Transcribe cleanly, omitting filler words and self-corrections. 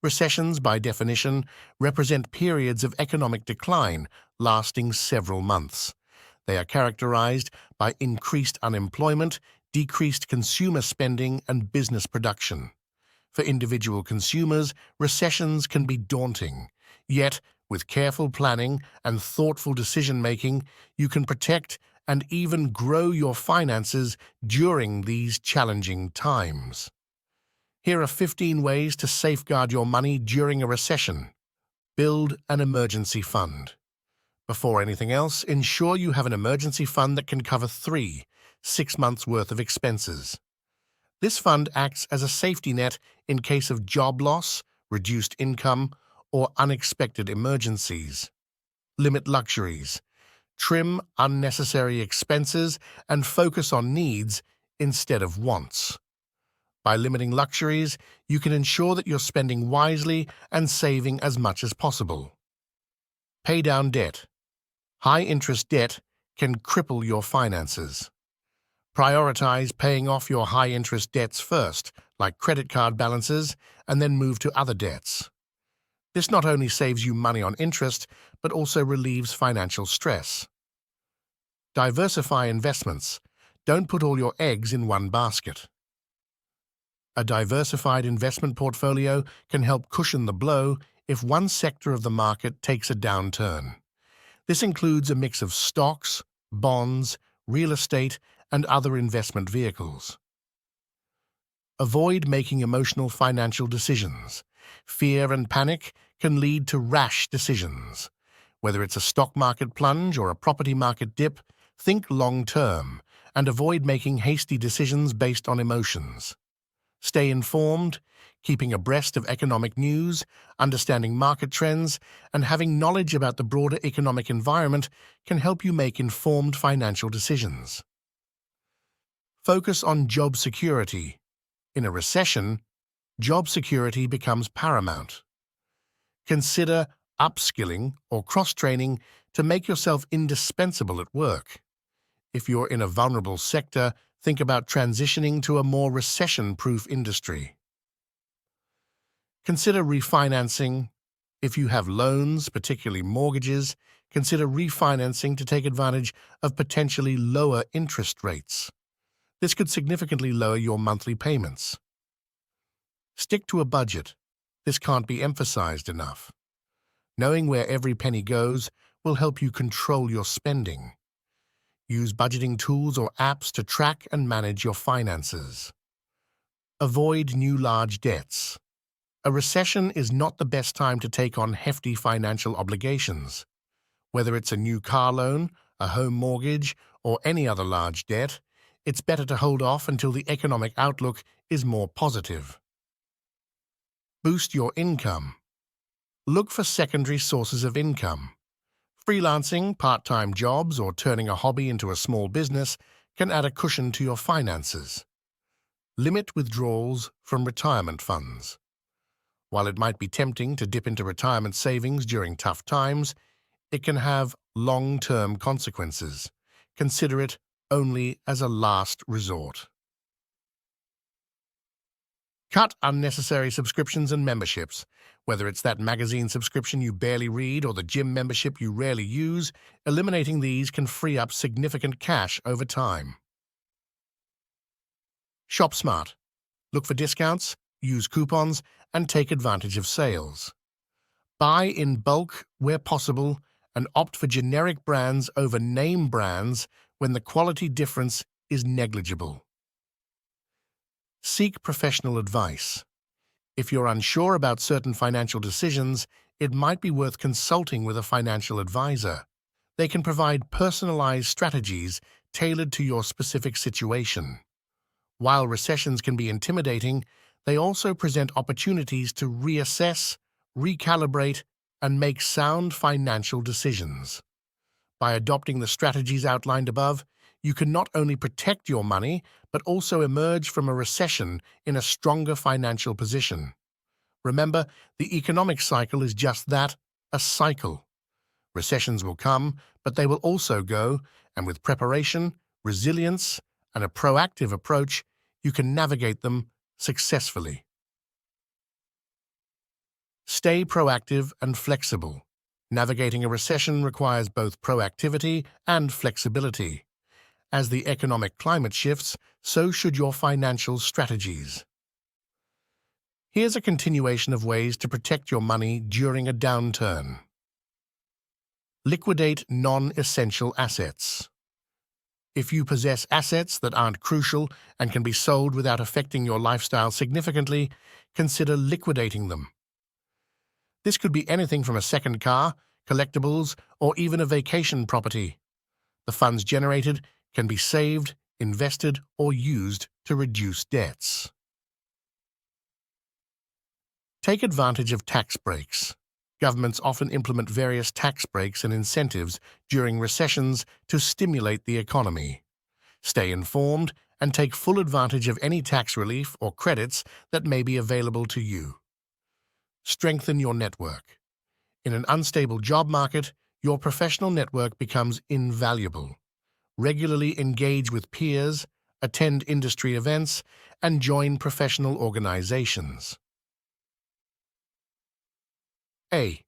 Recessions, by definition, represent periods of economic decline lasting several months. They are characterized by increased unemployment, decreased consumer spending, and business production. For individual consumers, recessions can be daunting. Yet, with careful planning and thoughtful decision-making, you can protect and even grow your finances during these challenging times. Here are 15 ways to safeguard your money during a recession. Build an emergency fund. Before anything else, ensure you have an emergency fund that can cover 6 months' worth of expenses. This fund acts as a safety net in case of job loss, reduced income, or unexpected emergencies. Limit luxuries. Trim unnecessary expenses and focus on needs instead of wants. By limiting luxuries, you can ensure that you're spending wisely and saving as much as possible. Pay down debt. High-interest debt can cripple your finances. Prioritize paying off your high-interest debts first, like credit card balances, and then move to other debts. This not only saves you money on interest, but also relieves financial stress. Diversify investments. Don't put all your eggs in one basket. A diversified investment portfolio can help cushion the blow if one sector of the market takes a downturn. This includes a mix of stocks, bonds, real estate, and other investment vehicles. Avoid making emotional financial decisions. Fear and panic can lead to rash decisions. Whether it's a stock market plunge or a property market dip, think long-term and avoid making hasty decisions based on emotions. Stay informed, keeping abreast of economic news, understanding market trends, and having knowledge about the broader economic environment can help you make informed financial decisions. Focus on job security. In a recession, job security becomes paramount. Consider upskilling or cross-training to make yourself indispensable at work. If you're in a vulnerable sector, think about transitioning to a more recession-proof industry. Consider refinancing. If you have loans, particularly mortgages, consider refinancing to take advantage of potentially lower interest rates. This could significantly lower your monthly payments. Stick to a budget. This can't be emphasized enough. Knowing where every penny goes will help you control your spending. Use budgeting tools or apps to track and manage your finances. Avoid new large debts. A recession is not the best time to take on hefty financial obligations. Whether it's a new car loan, a home mortgage, or any other large debt, it's better to hold off until the economic outlook is more positive. Boost your income. Look for secondary sources of income. Freelancing, part-time jobs, or turning a hobby into a small business can add a cushion to your finances. Limit withdrawals from retirement funds. While it might be tempting to dip into retirement savings during tough times, it can have long-term consequences. Consider it only as a last resort. Cut unnecessary subscriptions and memberships. Whether it's that magazine subscription you barely read or the gym membership you rarely use, eliminating these can free up significant cash over time. Shop smart. Look for discounts, use coupons, and take advantage of sales. Buy in bulk where possible and opt for generic brands over name brands when the quality difference is negligible. Seek professional advice. If you're unsure about certain financial decisions, it might be worth consulting with a financial advisor. They can provide personalized strategies tailored to your specific situation. While recessions can be intimidating, they also present opportunities to reassess, recalibrate, and make sound financial decisions. By adopting the strategies outlined above, you can not only protect your money, but also emerge from a recession in a stronger financial position. Remember, the economic cycle is just that, a cycle. Recessions will come, but they will also go, and with preparation, resilience, and a proactive approach, you can navigate them successfully. Stay proactive and flexible. Navigating a recession requires both proactivity and flexibility. As the economic climate shifts, so should your financial strategies. Here's a continuation of ways to protect your money during a downturn. Liquidate non-essential assets. If you possess assets that aren't crucial and can be sold without affecting your lifestyle significantly, consider liquidating them. This could be anything from a second car, collectibles, or even a vacation property. The funds generated can be saved, invested, or used to reduce debts. Take advantage of tax breaks. Governments often implement various tax breaks and incentives during recessions to stimulate the economy. Stay informed and take full advantage of any tax relief or credits that may be available to you. Strengthen your network. In an unstable job market, your professional network becomes invaluable. Regularly engage with peers, attend industry events, and join professional organizations. A.